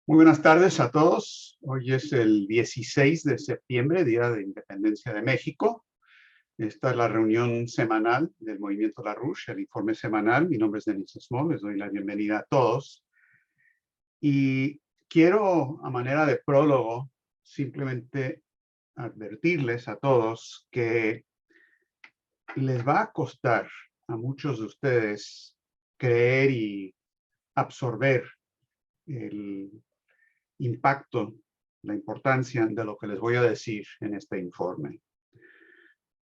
Muy buenas tardes a todos. Hoy es el 16 de septiembre, Día de Independencia de México. Esta es la reunión semanal del Movimiento LaRouche, el informe semanal. Mi nombre es Denis Small, les doy la bienvenida a todos. Y quiero, a manera de prólogo, simplemente advertirles a todos que les va a costar a muchos de ustedes creer y absorber el impacto, la importancia de lo que les voy a decir en este informe.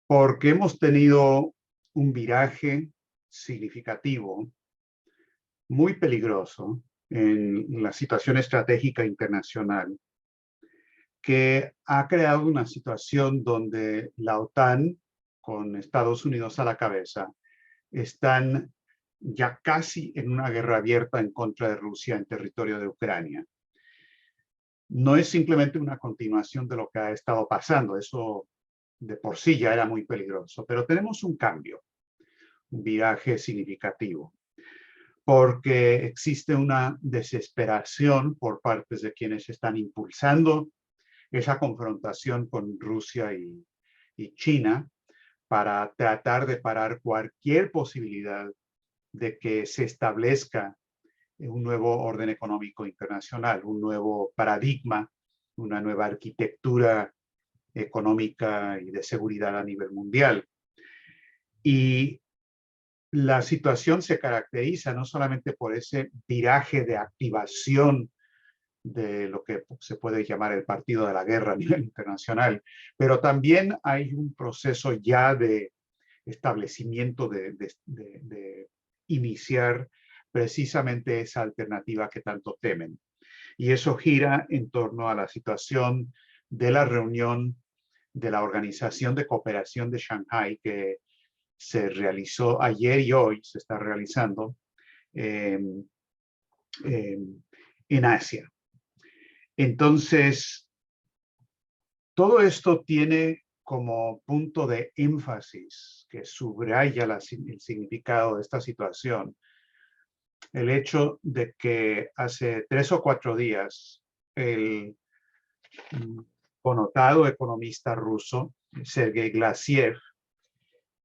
Porque hemos tenido un viraje significativo, muy peligroso, en la situación estratégica internacional, que ha creado una situación donde la OTAN, con Estados Unidos a la cabeza, están ya casi en una guerra abierta en contra de Rusia en territorio de Ucrania. No es simplemente una continuación de lo que ha estado pasando, eso de por sí ya era muy peligroso, pero tenemos un cambio, un viraje significativo, porque existe una desesperación por parte de quienes están impulsando esa confrontación con Rusia y China para tratar de parar cualquier posibilidad de que se establezca un nuevo orden económico internacional, un nuevo paradigma, una nueva arquitectura económica y de seguridad a nivel mundial. Y la situación se caracteriza no solamente por ese viraje de activación de lo que se puede llamar el partido de la guerra a nivel internacional, pero también hay un proceso ya de establecimiento de iniciar precisamente esa alternativa que tanto temen. Y eso gira en torno a la situación de la reunión de la Organización de Cooperación de Shanghái que se realizó ayer y hoy, se está realizando eh, eh, en Asia. Entonces, todo esto tiene como punto de énfasis que subraya el significado de esta situación, el hecho de que hace 3 o 4 días el connotado economista ruso, Sergei Glassiev,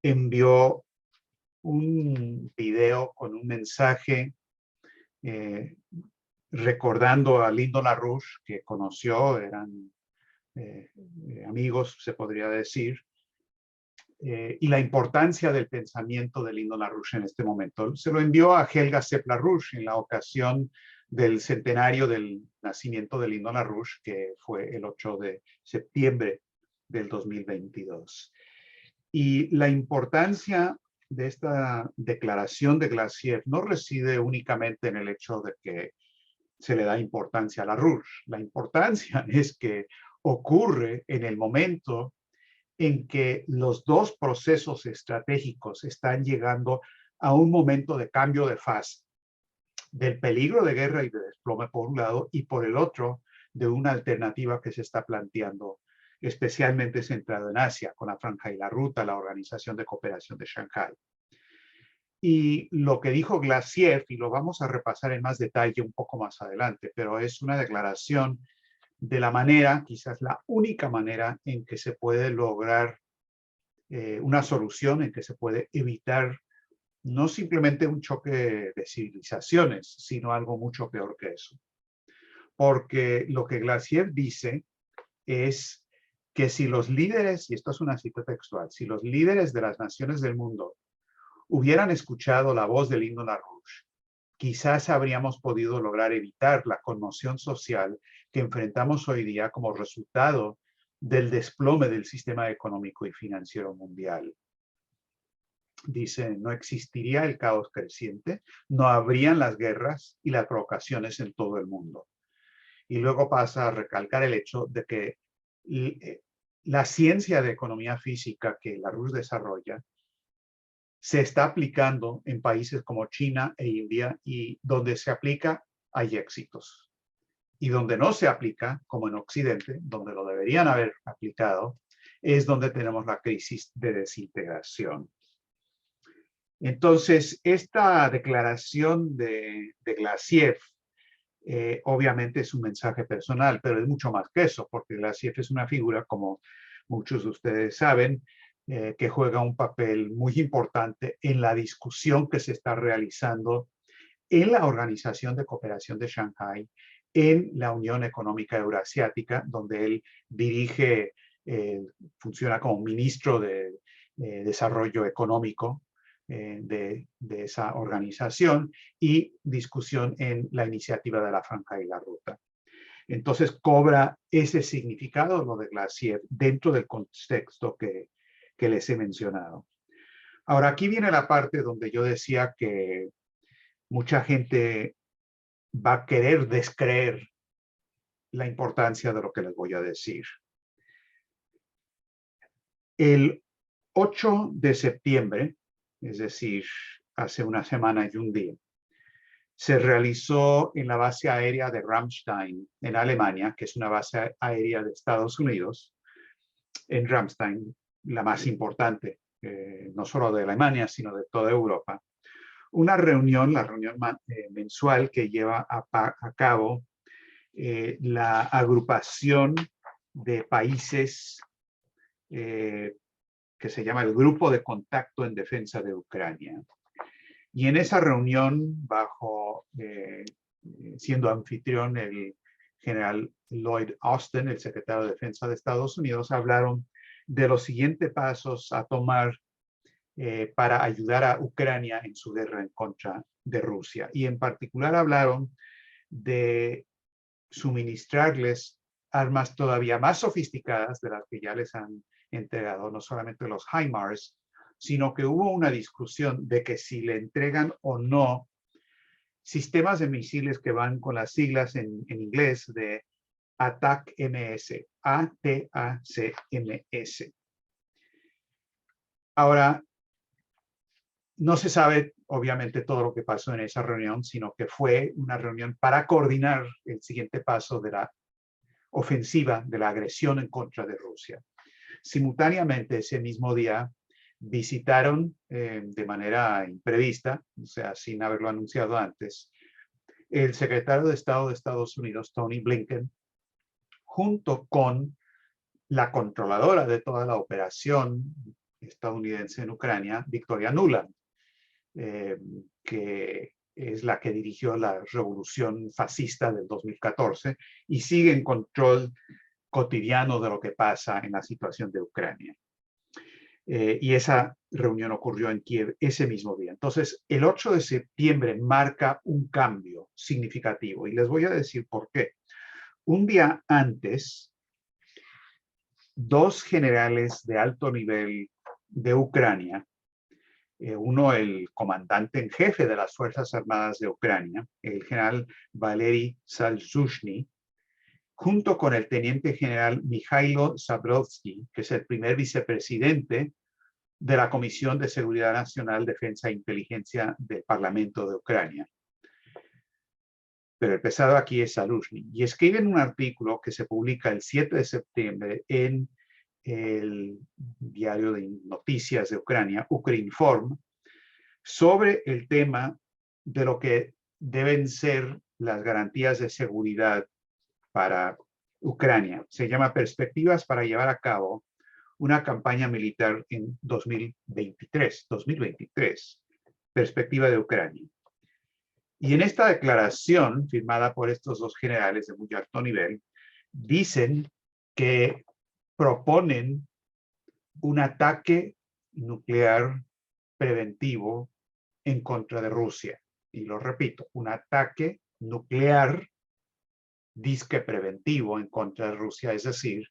envió un video con un mensaje recordando a Lyndon LaRouche, que conoció, eran amigos, se podría decir, y la importancia del pensamiento de Lyndon LaRouche en este momento. Se lo envió a Helga Sepp-LaRouche en la ocasión del centenario del nacimiento de Lyndon LaRouche, que fue el 8 de septiembre del 2022. Y la importancia de esta declaración de Glassiev no reside únicamente en el hecho de que se le da importancia a LaRouche. La importancia es que ocurre en el momento en que los dos procesos estratégicos están llegando a un momento de cambio de fase, del peligro de guerra y de desplome por un lado, y por el otro, de una alternativa que se está planteando, especialmente centrado en Asia, con la Franja y la Ruta, la Organización de Cooperación de Shanghái. Y lo que dijo Glassiev, y lo vamos a repasar en más detalle un poco más adelante, pero es una declaración de la manera, quizás la única manera en que se puede lograr una solución, en que se puede evitar no simplemente un choque de civilizaciones, sino algo mucho peor que eso. Porque lo que Glassiev dice es que si los líderes, y esto es una cita textual, si los líderes de las naciones del mundo hubieran escuchado la voz de Lyndon LaRouche, quizás habríamos podido lograr evitar la conmoción social que enfrentamos hoy día como resultado del desplome del sistema económico y financiero mundial. Dice, no existiría el caos creciente, no habrían las guerras y las provocaciones en todo el mundo. Y luego pasa a recalcar el hecho de que la ciencia de economía física que LaRouche desarrolla se está aplicando en países como China e India, y donde se aplica hay éxitos. Y donde no se aplica, como en Occidente, donde lo deberían haber aplicado, es donde tenemos la crisis de desintegración. Entonces, esta declaración de Glassiev obviamente es un mensaje personal, pero es mucho más que eso, porque Glassiev es una figura, como muchos de ustedes saben, que juega un papel muy importante en la discusión que se está realizando en la Organización de Cooperación de Shanghái, en la Unión Económica Euroasiática, donde él dirige, funciona como ministro de Desarrollo Económico de esa organización, y discusión en la iniciativa de la Franja y la Ruta. Entonces cobra ese significado lo de Glassiev dentro del contexto que les he mencionado. Ahora, aquí viene la parte donde yo decía que mucha gente va a querer descreer la importancia de lo que les voy a decir. El 8 de septiembre, es decir, hace una semana y un día, se realizó en la base aérea de Ramstein, en Alemania, que es una base aérea de Estados Unidos, en Ramstein, la más importante, no solo de Alemania, sino de toda Europa, una reunión, la reunión mensual que lleva a cabo la agrupación de países que se llama el Grupo de Contacto en Defensa de Ucrania. Y en esa reunión, siendo anfitrión el general Lloyd Austin, el secretario de Defensa de Estados Unidos, hablaron de los siguientes pasos a tomar para ayudar a Ucrania en su guerra en contra de Rusia. Y en particular hablaron de suministrarles armas todavía más sofisticadas de las que ya les han entregado, no solamente los HIMARS, sino que hubo una discusión de que si le entregan o no sistemas de misiles que van con las siglas en inglés de ATACMS, ATACMS. Ahora, no se sabe, obviamente, todo lo que pasó en esa reunión, sino que fue una reunión para coordinar el siguiente paso de la ofensiva, de la agresión en contra de Rusia. Simultáneamente, ese mismo día, visitaron de manera imprevista, o sea, sin haberlo anunciado antes, el secretario de Estado de Estados Unidos, Tony Blinken, junto con la controladora de toda la operación estadounidense en Ucrania, Victoria Nuland, que es la que dirigió la revolución fascista del 2014 y sigue en control cotidiano de lo que pasa en la situación de Ucrania. Y esa reunión ocurrió en Kiev ese mismo día. Entonces, el 8 de septiembre marca un cambio significativo y les voy a decir por qué. Un día antes, dos generales de alto nivel de Ucrania, uno el comandante en jefe de las Fuerzas Armadas de Ucrania, el general Valery Zaluzhny, junto con el teniente general Mikhailo Zabrodsky, que es el primer vicepresidente de la Comisión de Seguridad Nacional, Defensa e Inteligencia del Parlamento de Ucrania. Pero el pesado aquí es Zaluzhny. Y escriben un artículo que se publica el 7 de septiembre en el diario de noticias de Ucrania, Ukrinform, sobre el tema de lo que deben ser las garantías de seguridad para Ucrania. Se llama Perspectivas para llevar a cabo una campaña militar en 2023, perspectiva de Ucrania. Y en esta declaración, firmada por estos dos generales de muy alto nivel, dicen que proponen un ataque nuclear preventivo en contra de Rusia. Y lo repito, un ataque nuclear disque preventivo en contra de Rusia, es decir,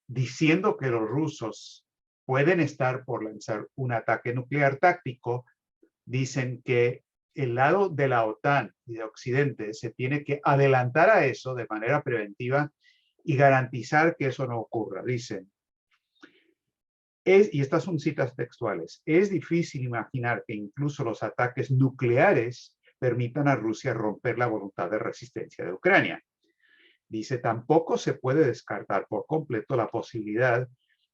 diciendo que los rusos pueden estar por lanzar un ataque nuclear táctico, dicen que el lado de la OTAN y de Occidente se tiene que adelantar a eso de manera preventiva y garantizar que eso no ocurra. Dicen, y estas son citas textuales, es difícil imaginar que incluso los ataques nucleares permitan a Rusia romper la voluntad de resistencia de Ucrania. Dice, tampoco se puede descartar por completo la posibilidad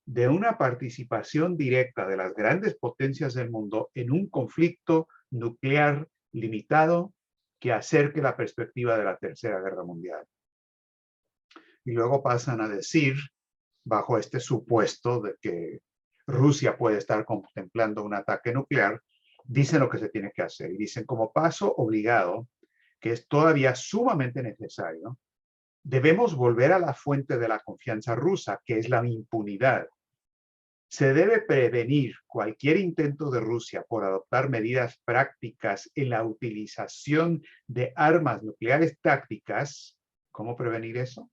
de una participación directa de las grandes potencias del mundo en un conflicto nuclear limitado que acerque la perspectiva de la Tercera Guerra Mundial. Y luego pasan a decir, bajo este supuesto de que Rusia puede estar contemplando un ataque nuclear, dicen lo que se tiene que hacer. Y dicen, como paso obligado, que es todavía sumamente necesario, debemos volver a la fuente de la confianza rusa, que es la impunidad. Se debe prevenir cualquier intento de Rusia por adoptar medidas prácticas en la utilización de armas nucleares tácticas. ¿Cómo prevenir eso?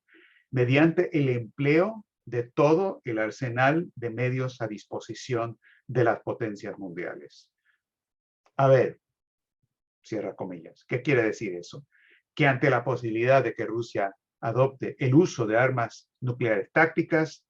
Mediante el empleo de todo el arsenal de medios a disposición de las potencias mundiales. A ver, cierra comillas, ¿qué quiere decir eso? Que ante la posibilidad de que Rusia adopte el uso de armas nucleares tácticas,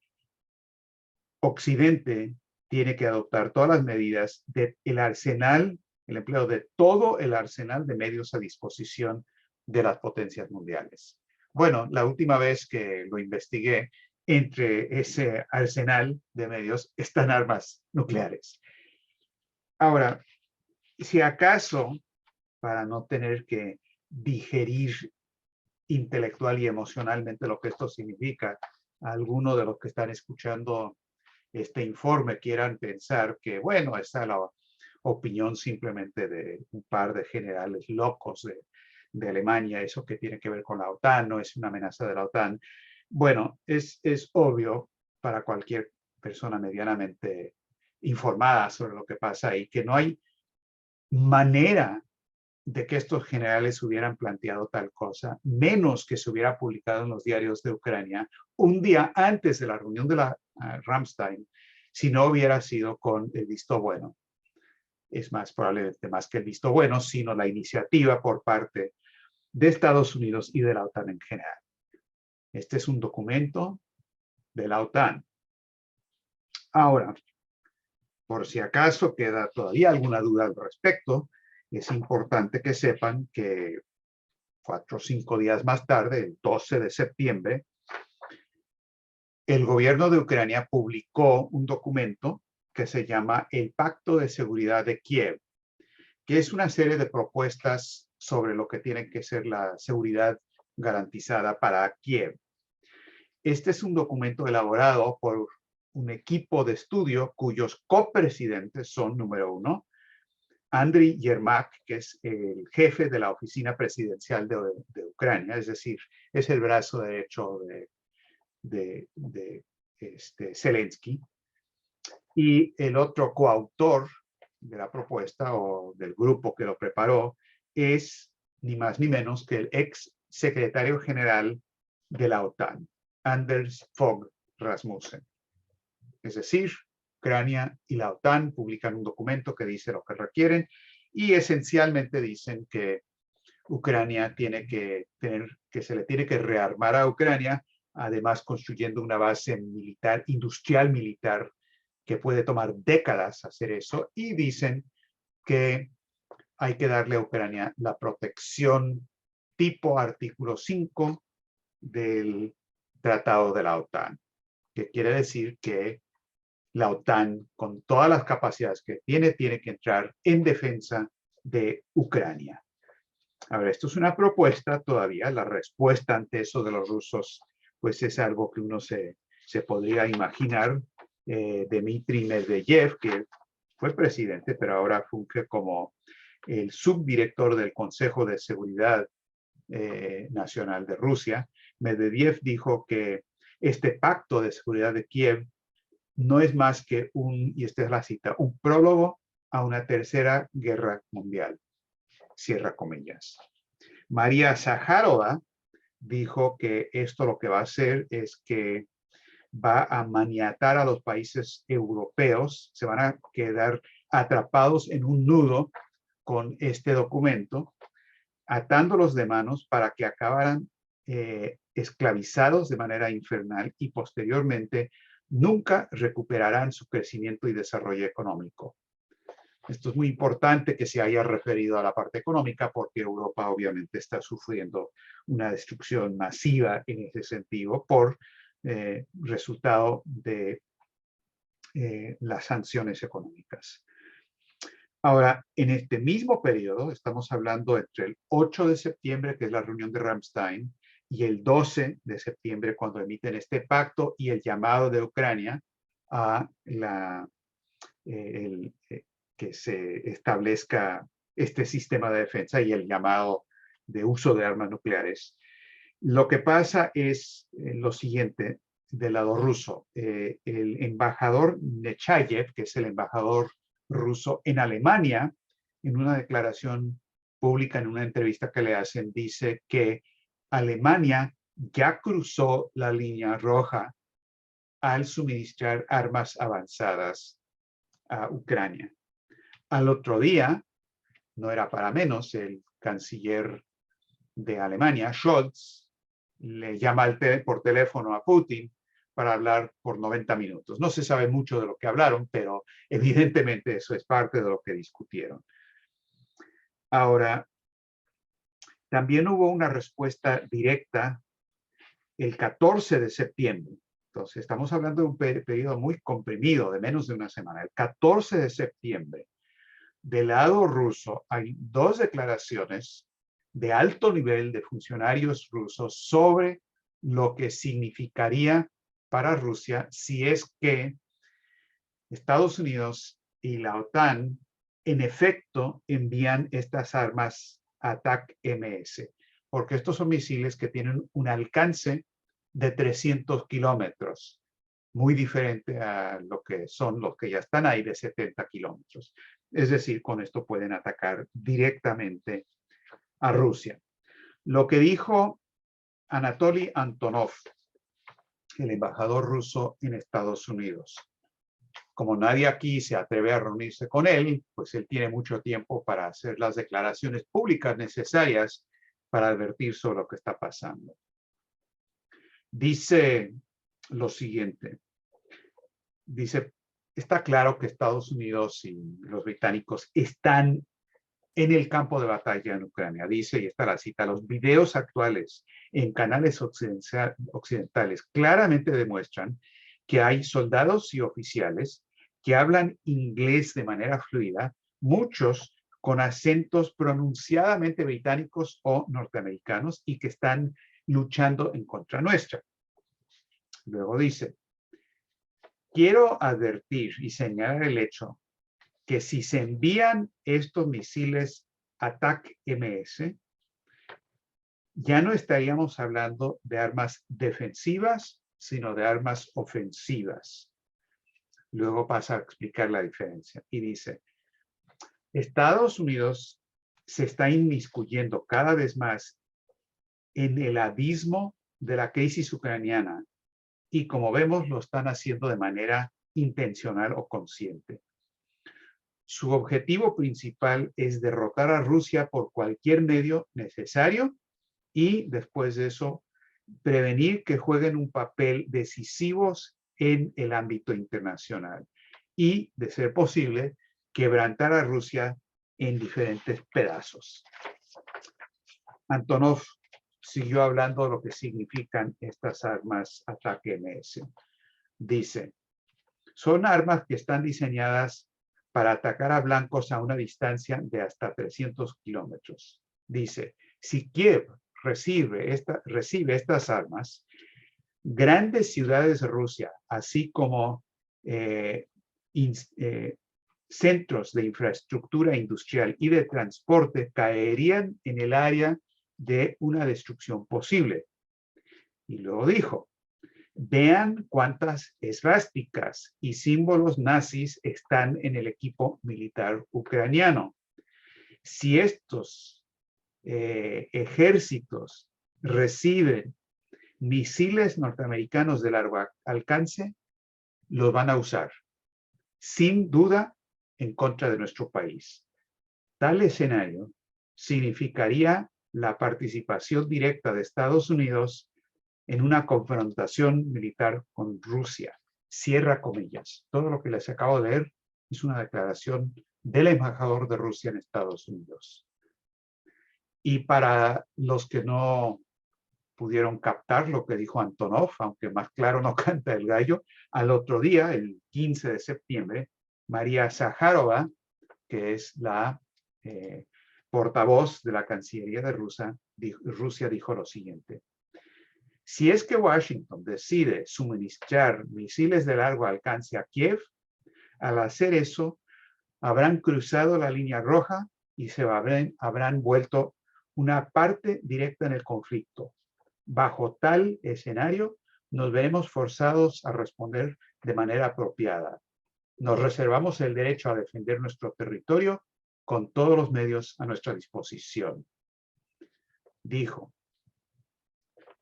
Occidente tiene que adoptar todas las medidas del arsenal, el empleo de todo el arsenal de medios a disposición de las potencias mundiales. Bueno, la última vez que lo investigué, entre ese arsenal de medios están armas nucleares. Ahora, si acaso, para no tener que digerir intelectual y emocionalmente lo que esto significa, alguno de los que están escuchando este informe quieran pensar que, bueno, esta es la opinión simplemente de un par de generales locos de Alemania, eso que tiene que ver con la OTAN, no es una amenaza de la OTAN. Bueno, es obvio para cualquier persona medianamente informada sobre lo que pasa ahí, que no hay manera de que estos generales hubieran planteado tal cosa, menos que se hubiera publicado en los diarios de Ucrania un día antes de la reunión de la Ramstein, si no hubiera sido con el visto bueno. Es más probablemente más que el visto bueno, sino la iniciativa por parte de Estados Unidos y de la OTAN en general. Este es un documento de la OTAN. Ahora, por si acaso queda todavía alguna duda al respecto, es importante que sepan que 4 o 5 días más tarde, el 12 de septiembre, el gobierno de Ucrania publicó un documento que se llama el Pacto de Seguridad de Kiev, que es una serie de propuestas sobre lo que tiene que ser la seguridad garantizada para Kiev. Este es un documento elaborado por un equipo de estudio cuyos copresidentes son, número uno, Andriy Yermak, que es el jefe de la oficina presidencial de Ucrania, es decir, es el brazo derecho de Zelensky, y el otro coautor de la propuesta o del grupo que lo preparó es ni más ni menos que el ex secretario general de la OTAN, Anders Fogh Rasmussen. Es decir, Ucrania y la OTAN publican un documento que dice lo que requieren y esencialmente dicen que Ucrania tiene que se le tiene que rearmar a Ucrania, además construyendo una base militar, industrial militar, que puede tomar décadas hacer eso, y dicen que hay que darle a Ucrania la protección tipo artículo 5 del Tratado de la OTAN, que quiere decir que la OTAN, con todas las capacidades que tiene que entrar en defensa de Ucrania. A ver, esto es una propuesta todavía, la respuesta ante eso de los rusos, pues es algo que uno se podría imaginar. Dmitry Medvedev, que fue presidente, pero ahora funge como el subdirector del Consejo de Seguridad Nacional de Rusia, Medvedev dijo que este pacto de seguridad de Kiev no es más que y esta es la cita, un prólogo a una tercera guerra mundial. Cierra comillas. María Zaharova dijo que esto lo que va a hacer es que va a maniatar a los países europeos, se van a quedar atrapados en un nudo con este documento, atándolos de manos para que acabaran esclavizados de manera infernal y posteriormente nunca recuperarán su crecimiento y desarrollo económico. Esto es muy importante que se haya referido a la parte económica porque Europa obviamente está sufriendo una destrucción masiva en ese sentido por resultado de las sanciones económicas. Ahora, en este mismo periodo, estamos hablando entre el 8 de septiembre, que es la reunión de Ramstein, y el 12 de septiembre, cuando emiten este pacto y el llamado de Ucrania a que se establezca este sistema de defensa y el llamado de uso de armas nucleares. Lo que pasa es lo siguiente del lado ruso. El embajador Nechayev, que es el embajador ruso en Alemania, en una declaración pública, en una entrevista que le hacen, dice que Alemania ya cruzó la línea roja al suministrar armas avanzadas a Ucrania. Al otro día, no era para menos, el canciller de Alemania, Scholz, le llama por teléfono a Putin para hablar por 90 minutos. No se sabe mucho de lo que hablaron, pero evidentemente eso es parte de lo que discutieron. Ahora, también hubo una respuesta directa el 14 de septiembre. Entonces, estamos hablando de un periodo muy comprimido, de menos de una semana. El 14 de septiembre, del lado ruso, hay dos declaraciones de alto nivel de funcionarios rusos sobre lo que significaría para Rusia si es que Estados Unidos y la OTAN en efecto envían estas armas ATAC-MS, porque estos son misiles que tienen un alcance de 300 kilómetros, muy diferente a lo que son los que ya están ahí de 70 kilómetros. Es decir, con esto pueden atacar directamente a Rusia. Lo que dijo Anatoly Antonov, el embajador ruso en Estados Unidos. Como nadie aquí se atreve a reunirse con él, pues él tiene mucho tiempo para hacer las declaraciones públicas necesarias para advertir sobre lo que está pasando. Dice lo siguiente. Dice, está claro que Estados Unidos y los británicos están en el campo de batalla en Ucrania. Dice, y está la cita, los videos actuales en canales occidentales claramente demuestran que hay soldados y oficiales que hablan inglés de manera fluida, muchos con acentos pronunciadamente británicos o norteamericanos y que están luchando en contra nuestra. Luego dice, quiero advertir y señalar el hecho que si se envían estos misiles ATAC-MS, ya no estaríamos hablando de armas defensivas, sino de armas ofensivas. Luego pasa a explicar la diferencia y dice, Estados Unidos se está inmiscuyendo cada vez más en el abismo de la crisis ucraniana y como vemos lo están haciendo de manera intencional o consciente. Su objetivo principal es derrotar a Rusia por cualquier medio necesario y después de eso prevenir que jueguen un papel decisivo en el ámbito internacional y, de ser posible, quebrantar a Rusia en diferentes pedazos. Antonov siguió hablando de lo que significan estas armas ATAC-MS. Dice, son armas que están diseñadas para atacar a blancos a una distancia de hasta 300 kilómetros. Dice, si Kiev recibe estas armas, grandes ciudades de Rusia, así como centros de infraestructura industrial y de transporte, caerían en el área de una destrucción posible. Y luego dijo, vean cuántas esvásticas y símbolos nazis están en el equipo militar ucraniano. Si estos ejércitos reciben misiles norteamericanos de largo alcance, los van a usar, sin duda, en contra de nuestro país. Tal escenario significaría la participación directa de Estados Unidos en una confrontación militar con Rusia. Cierra comillas. Todo lo que les acabo de leer es una declaración del embajador de Rusia en Estados Unidos. Y para los que no pudieron captar lo que dijo Antonov, aunque más claro no canta el gallo, al otro día, el 15 de septiembre, María Zaharova, que es la portavoz de la Cancillería de Rusia, dijo lo siguiente: si es que Washington decide suministrar misiles de largo alcance a Kiev, al hacer eso, habrán cruzado la línea roja y habrán vuelto una parte directa en el conflicto. Bajo tal escenario, nos veremos forzados a responder de manera apropiada. Nos reservamos el derecho a defender nuestro territorio con todos los medios a nuestra disposición, dijo.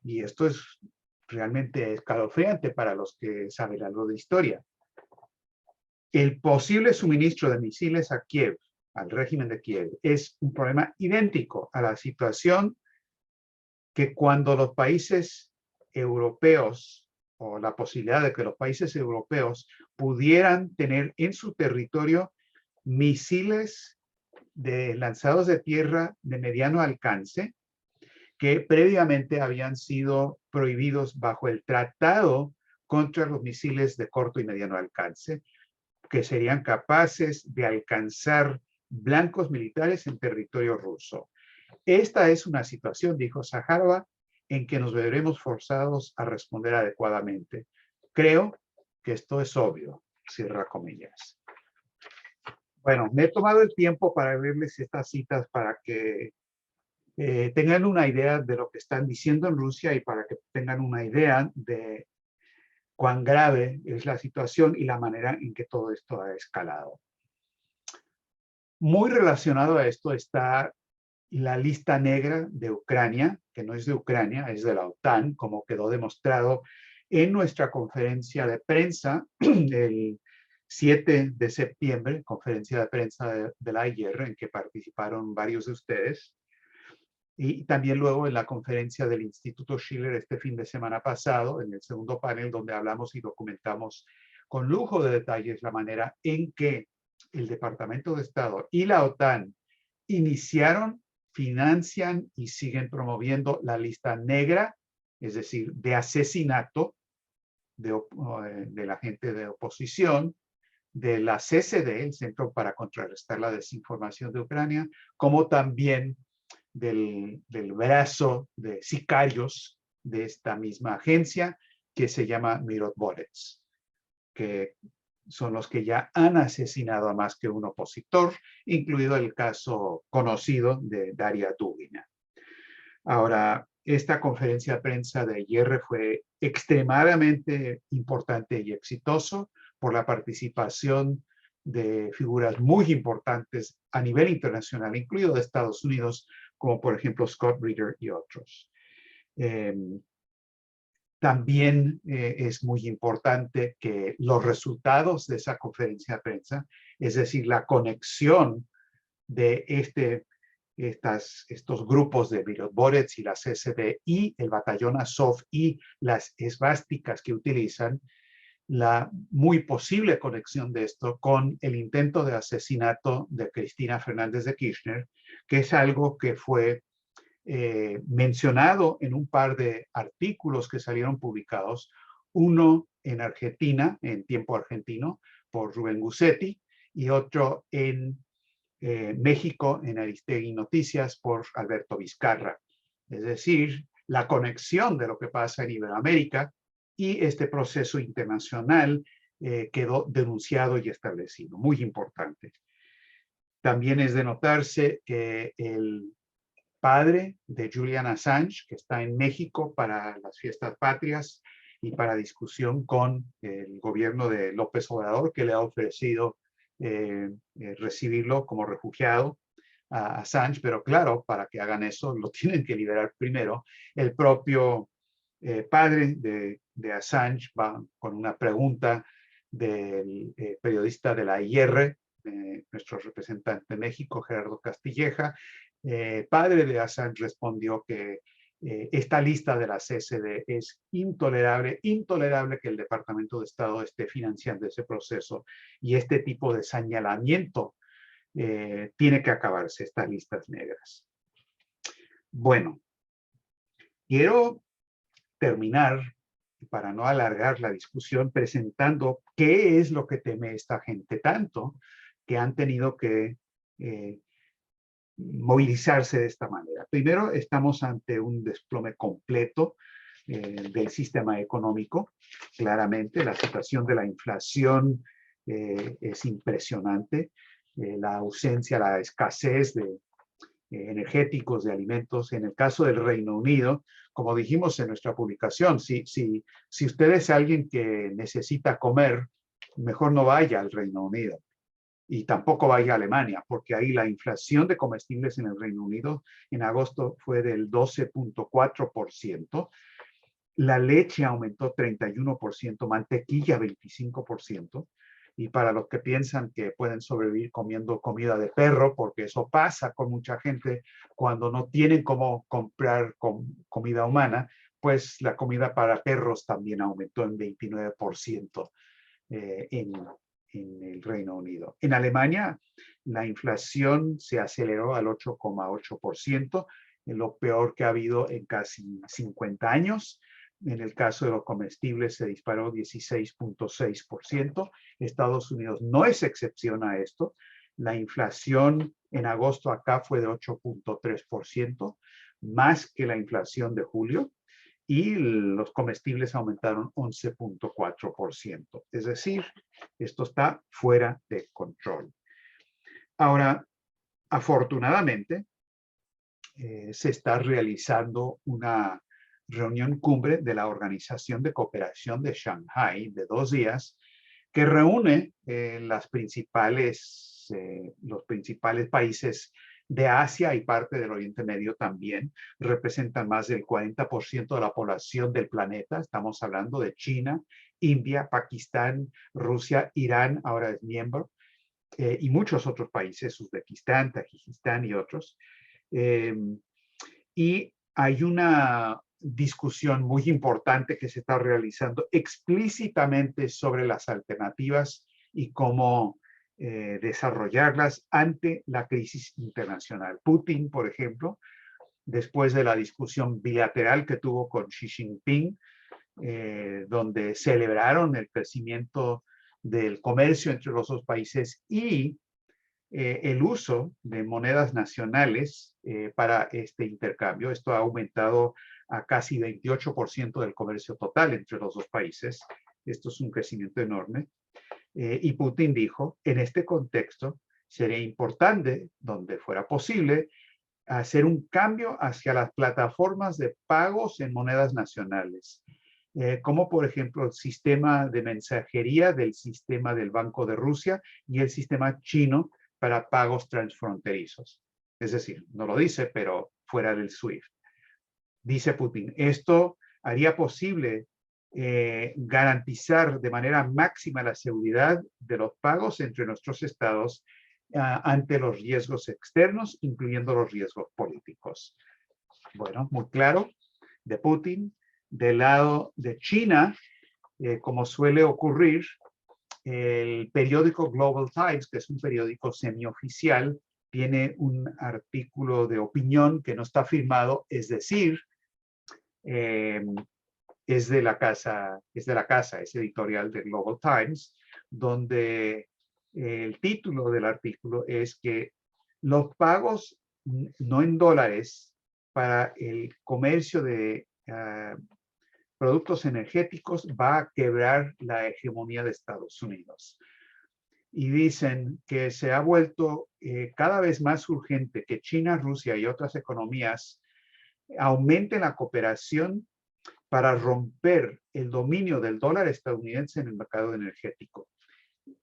Y esto es realmente escalofriante para los que saben algo de historia. El posible suministro de misiles a Kiev, al régimen de Kiev, es un problema idéntico a la situación que cuando los países europeos, o la posibilidad de que los países europeos pudieran tener en su territorio misiles lanzados de tierra de mediano alcance, que previamente habían sido prohibidos bajo el Tratado contra los misiles de corto y mediano alcance, que serían capaces de alcanzar blancos militares en territorio ruso. Esta es una situación, dijo Zaharova, en que nos veremos forzados a responder adecuadamente. Creo que esto es obvio, cierra comillas. Bueno, me he tomado el tiempo para leerles estas citas para que tengan una idea de lo que están diciendo en Rusia y para que tengan una idea de cuán grave es la situación y la manera en que todo esto ha escalado. Muy relacionado a esto está la lista negra de Ucrania, que no es de Ucrania, es de la OTAN, como quedó demostrado en nuestra conferencia de prensa el 7 de septiembre, conferencia de prensa de la IR, en que participaron varios de ustedes, y también luego en la conferencia del Instituto Schiller este fin de semana pasado, en el segundo panel, donde hablamos y documentamos con lujo de detalles la manera en que el Departamento de Estado y la OTAN iniciaron, financian y siguen promoviendo la lista negra, es decir, de asesinato de la gente de oposición, de la CCD, el Centro para Contrarrestar la Desinformación de Ucrania, como también del brazo de sicarios de esta misma agencia que se llama Mirotvorets, que son los que ya han asesinado a más que un opositor, incluido el caso conocido de Daria Dugina. Ahora, esta conferencia de prensa de ayer fue extremadamente importante y exitoso por la participación de figuras muy importantes a nivel internacional, incluido de Estados Unidos, como por ejemplo Scott Reeder y otros. También es muy importante que los resultados de esa conferencia de prensa, es decir, la conexión de estos grupos de Mirotvorets y la CCD y el batallón Azov y las esvásticas que utilizan, la muy posible conexión de esto con el intento de asesinato de Cristina Fernández de Kirchner, que es algo que fue mencionado en un par de artículos que salieron publicados, uno en Argentina, en Tiempo Argentino, por Rubén Gussetti, y otro en México, en Aristegui Noticias, por Alberto Vizcarra. Es decir, la conexión de lo que pasa en Iberoamérica y este proceso internacional quedó denunciado y establecido. Muy importante. También es de notarse que el padre de Julian Assange, que está en México para las fiestas patrias y para discusión con el gobierno de López Obrador, que le ha ofrecido recibirlo como refugiado a Assange, pero claro, para que hagan eso lo tienen que liberar primero. El propio padre de Assange va con una pregunta del periodista de la IR, nuestro representante en México, Gerardo Castilleja. Padre de Assange respondió que esta lista de la CCD es intolerable que el Departamento de Estado esté financiando ese proceso y este tipo de señalamiento tiene que acabarse, estas listas negras. Bueno, quiero terminar, para no alargar la discusión, presentando qué es lo que teme esta gente tanto, que han tenido que movilizarse de esta manera. Primero, estamos ante un desplome completo del sistema económico. Claramente, la situación de la inflación es impresionante. La ausencia, la escasez de energéticos, de alimentos. En el caso del Reino Unido, como dijimos en nuestra publicación, si usted es alguien que necesita comer, mejor no vaya al Reino Unido. Y tampoco vaya a Alemania, porque ahí la inflación de comestibles en el Reino Unido en agosto fue del 12.4%. La leche aumentó 31%, mantequilla 25%. Y para los que piensan que pueden sobrevivir comiendo comida de perro, porque eso pasa con mucha gente cuando no tienen cómo comprar comida humana, pues la comida para perros también aumentó en 29% en el Reino Unido. En Alemania, la inflación se aceleró al 8,8%, lo peor que ha habido en casi 50 años. En el caso de los comestibles se disparó 16.6%. Estados Unidos no es excepción a esto. La inflación en agosto acá fue de 8.3%, más que la inflación de julio. Y los comestibles aumentaron 11.4%. Es decir, esto está fuera de control. Ahora, afortunadamente, se está realizando una reunión cumbre de la Organización de Cooperación de Shanghái de 2 días que reúne los principales países de Asia y parte del Oriente Medio también. Representan más del 40% de la población del planeta. Estamos hablando de China, India, Pakistán, Rusia, Irán, ahora es miembro, y muchos otros países, Uzbekistán, Tayikistán y otros. Y hay una discusión muy importante que se está realizando explícitamente sobre las alternativas y cómo desarrollarlas ante la crisis internacional. Putin, por ejemplo, después de la discusión bilateral que tuvo con Xi Jinping, donde celebraron el crecimiento del comercio entre los dos países y el uso de monedas nacionales para este intercambio. Esto ha aumentado a casi 28% del comercio total entre los dos países. Esto es un crecimiento enorme. Y Putin dijo, en este contexto sería importante, donde fuera posible, hacer un cambio hacia las plataformas de pagos en monedas nacionales, como por ejemplo el sistema de mensajería del sistema del Banco de Rusia y el sistema chino para pagos transfronterizos. Es decir, no lo dice, pero fuera del SWIFT. Dice Putin, esto haría posible garantizar de manera máxima la seguridad de los pagos entre nuestros estados ante los riesgos externos, incluyendo los riesgos políticos. Bueno, muy claro de Putin. Del lado de China, como suele ocurrir, el periódico Global Times, que es un periódico semioficial, tiene un artículo de opinión que no está firmado, es decir, es de la casa, es editorial de Global Times, donde el título del artículo es que los pagos no en dólares para el comercio de productos energéticos va a quebrar la hegemonía de Estados Unidos. Y dicen que se ha vuelto cada vez más urgente que China, Rusia y otras economías aumenten la cooperación para romper el dominio del dólar estadounidense en el mercado energético.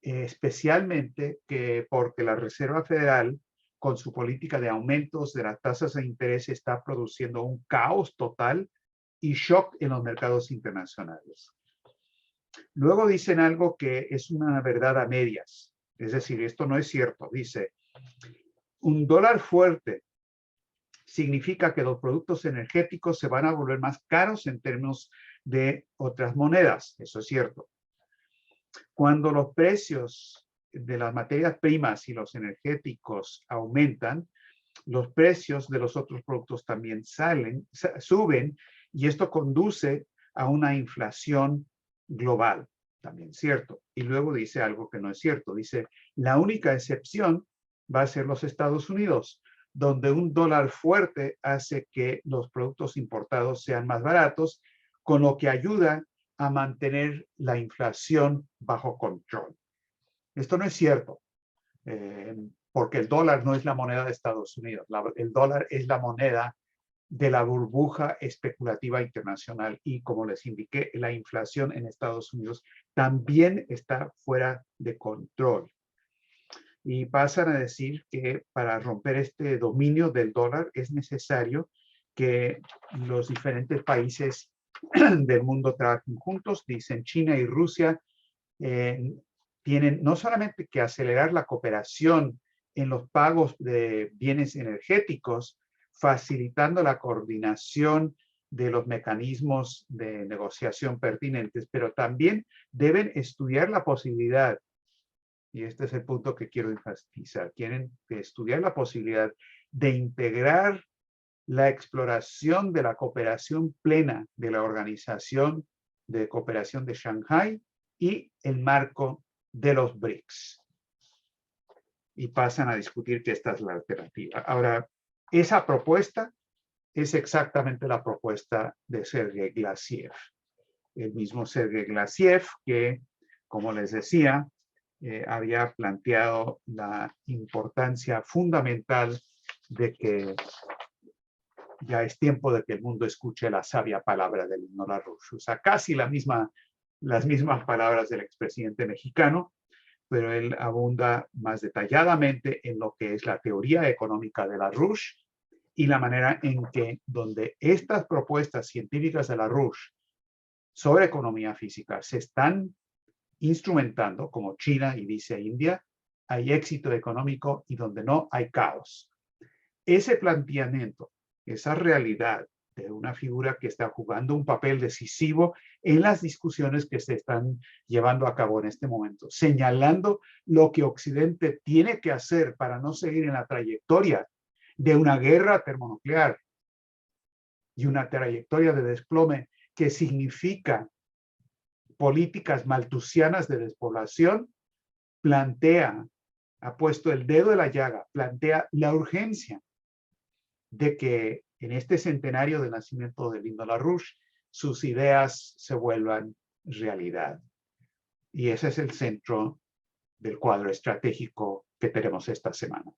Especialmente porque la Reserva Federal, con su política de aumentos de las tasas de interés, está produciendo un caos total y shock en los mercados internacionales. Luego dicen algo que es una verdad a medias. Es decir, esto no es cierto. Dice, un dólar fuerte significa que los productos energéticos se van a volver más caros en términos de otras monedas. Eso es cierto. Cuando los precios de las materias primas y los energéticos aumentan, los precios de los otros productos también suben, y esto conduce a una inflación global. también cierto. Y luego dice algo que no es cierto. Dice, la única excepción va a ser los Estados Unidos, donde un dólar fuerte hace que los productos importados sean más baratos, con lo que ayuda a mantener la inflación bajo control. Esto no es cierto, porque el dólar no es la moneda de Estados Unidos. El dólar es la moneda de la burbuja especulativa internacional y, como les indiqué, la inflación en Estados Unidos también está fuera de control. Y pasan a decir que para romper este dominio del dólar es necesario que los diferentes países del mundo trabajen juntos. Dicen China y Rusia tienen no solamente que acelerar la cooperación en los pagos de bienes energéticos, facilitando la coordinación de los mecanismos de negociación pertinentes, pero también deben estudiar la posibilidad, y este es el punto que quiero enfatizar, quieren estudiar la posibilidad de integrar la exploración de la cooperación plena de la Organización de Cooperación de Shanghái y el marco de los BRICS. Y pasan a discutir que esta es la alternativa. Ahora, esa propuesta es exactamente la propuesta de Sergei Glasiev. El mismo Sergei Glasiev que, como les decía, había planteado la importancia fundamental de que ya es tiempo de que el mundo escuche la sabia palabra del himno La Ruche. O sea, casi las mismas palabras del expresidente mexicano, pero él abunda más detalladamente en lo que es la teoría económica de La Ruche y la manera en que donde estas propuestas científicas de La Ruche sobre economía física se están instrumentando, como China y dice India, hay éxito económico y donde no hay caos. Ese planteamiento, esa realidad de una figura que está jugando un papel decisivo en las discusiones que se están llevando a cabo en este momento, señalando lo que Occidente tiene que hacer para no seguir en la trayectoria de una guerra termonuclear y una trayectoria de desplome que significa políticas maltusianas de despoblación, ha puesto el dedo en la llaga, plantea la urgencia de que en este centenario del nacimiento de Lindo LaRouche sus ideas se vuelvan realidad. Y ese es el centro del cuadro estratégico que tenemos esta semana.